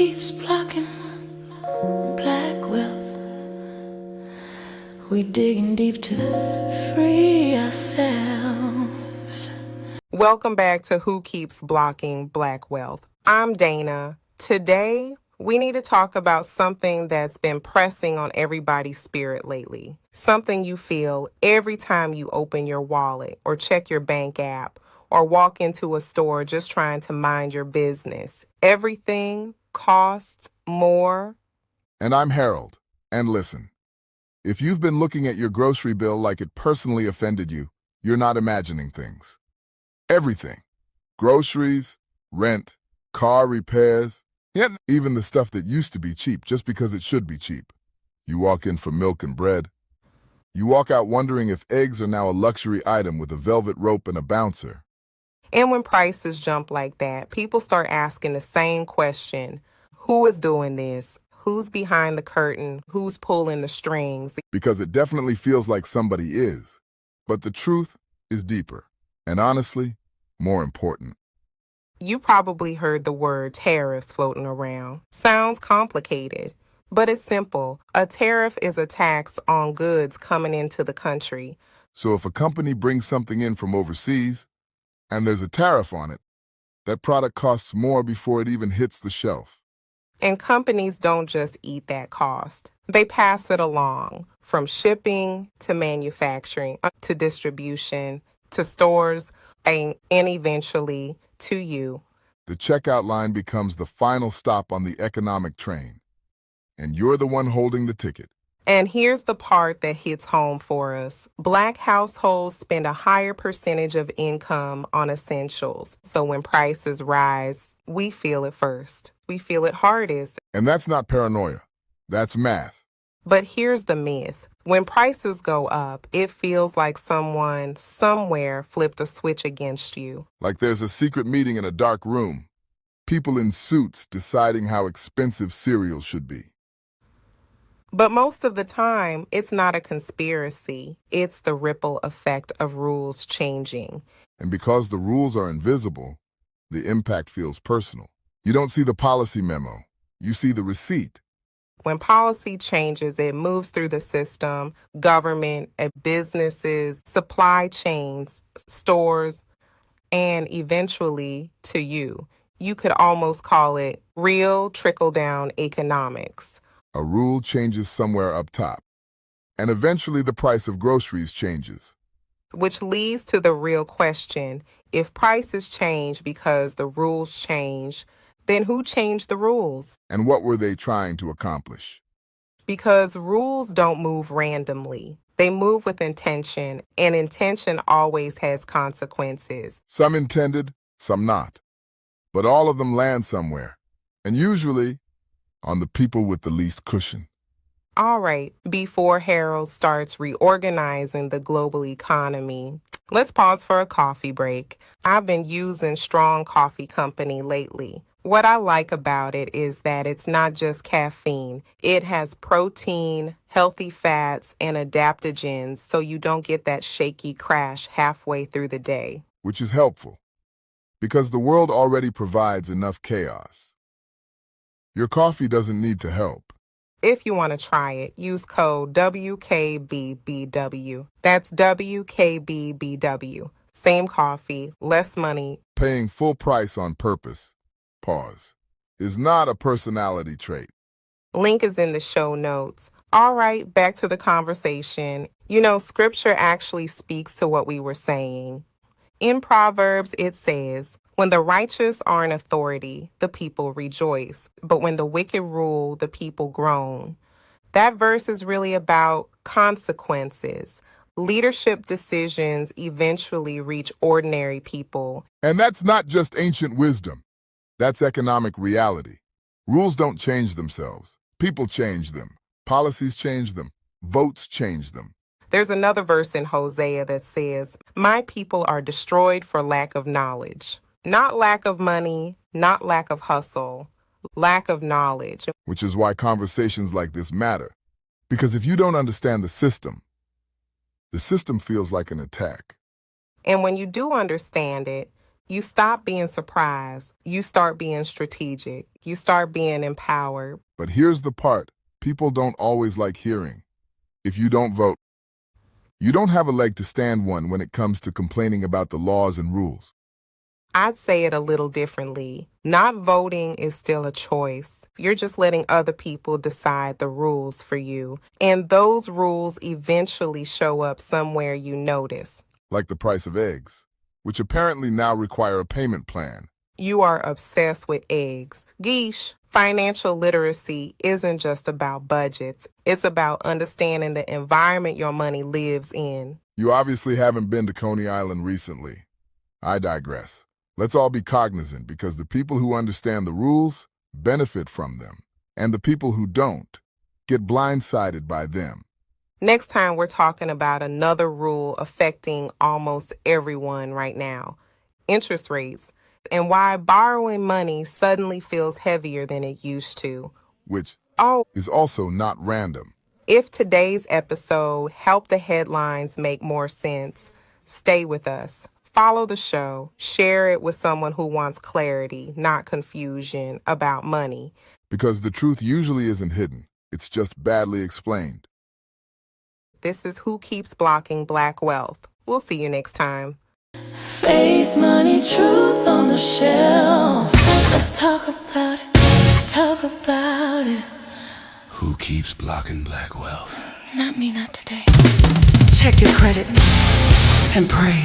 Keeps blocking black wealth. We digging deep to free ourselves. Welcome back to Who Keeps Blocking Black Wealth. I'm Dana. Today, we need to talk about something that's been pressing on everybody's spirit lately. Something you feel every time you open your wallet or check your bank app or walk into a store just trying to mind your business. Everything costs more. And I'm Harold. And listen, if you've been looking at your grocery bill like it personally offended you, you're not imagining things. Everything. Groceries, rent, car repairs, yet even the stuff that used to be cheap just because it should be cheap. You walk in for milk and bread. You walk out wondering if eggs are now a luxury item with a velvet rope and a bouncer. And when prices jump like that, people start asking the same question. Who is doing this? Who's behind the curtain? Who's pulling the strings? Because it definitely feels like somebody is. But the truth is deeper. And honestly, more important. You probably heard the word tariffs floating around. Sounds complicated, but it's simple. A tariff is a tax on goods coming into the country. So if a company brings something in from overseas, and there's a tariff on it, that product costs more before it even hits the shelf. And companies don't just eat that cost. They pass it along, from shipping to manufacturing to distribution to stores and eventually to you. The checkout line becomes the final stop on the economic train, and you're the one holding the ticket. And here's the part that hits home for us. Black households spend a higher percentage of income on essentials. So when prices rise, we feel it first. We feel it hardest. And that's not paranoia. That's math. But here's the myth. When prices go up, it feels like someone somewhere flipped a switch against you. Like there's a secret meeting in a dark room. People in suits deciding how expensive cereal should be. But most of the time, it's not a conspiracy. It's the ripple effect of rules changing. And because the rules are invisible, the impact feels personal. You don't see the policy memo. You see the receipt. When policy changes, it moves through the system, government, businesses, supply chains, stores, and eventually to you. You could almost call it real trickle-down economics. A rule changes somewhere up top, and eventually the price of groceries changes. Which leads to the real question. If prices change because the rules change, then who changed the rules? And what were they trying to accomplish? Because rules don't move randomly. They move with intention, and intention always has consequences. Some intended, some not. But all of them land somewhere, and usually on the people with the least cushion. All right, before Harold starts reorganizing the global economy, let's pause for a coffee break. I've been using Strong Coffee Company lately. What I like about it is that it's not just caffeine. It has protein, healthy fats, and adaptogens so you don't get that shaky crash halfway through the day. Which is helpful, because the world already provides enough chaos. Your coffee doesn't need to help. If you want to try it, use code WKBBW. That's WKBBW. Same coffee, less money. Paying full price on purpose, pause, is not a personality trait. Link is in the show notes. All right, back to the conversation. You know, scripture actually speaks to what we were saying. In Proverbs, it says, when the righteous are in authority, the people rejoice. But when the wicked rule, the people groan. That verse is really about consequences. Leadership decisions eventually reach ordinary people. And that's not just ancient wisdom. That's economic reality. Rules don't change themselves. People change them. Policies change them. Votes change them. There's another verse in Hosea that says, my people are destroyed for lack of knowledge. Not lack of money, not lack of hustle, lack of knowledge. Which is why conversations like this matter. Because if you don't understand the system feels like an attack. And when you do understand it, You stop being surprised. You start being strategic. You start being empowered. But here's the part people don't always like hearing. If you don't vote, you don't have a leg to stand on when it comes to complaining about the laws and rules. I'd say it a little differently. Not voting is still a choice. You're just letting other people decide the rules for you. And those rules eventually show up somewhere you notice. Like the price of eggs, which apparently now require a payment plan. You are obsessed with eggs. Geesh, financial literacy isn't just about budgets. It's about understanding the environment your money lives in. You obviously haven't been to Coney Island recently. I digress. Let's all be cognizant because the people who understand the rules benefit from them, and the people who don't get blindsided by them. Next time, we're talking about another rule affecting almost everyone right now, interest rates, and why borrowing money suddenly feels heavier than it used to. Which Oh, is also not random. if today's episode helped the headlines make more sense, stay with us. Follow the show. Share it with someone who wants clarity, not confusion about money. Because the truth usually isn't hidden. It's just badly explained. This is Who Keeps Blocking Black Wealth. We'll see you next time. Faith, money, truth on the shelf. Let's talk about it. Talk about it. Who keeps blocking black wealth? Not me, not today. Check your credit and pray.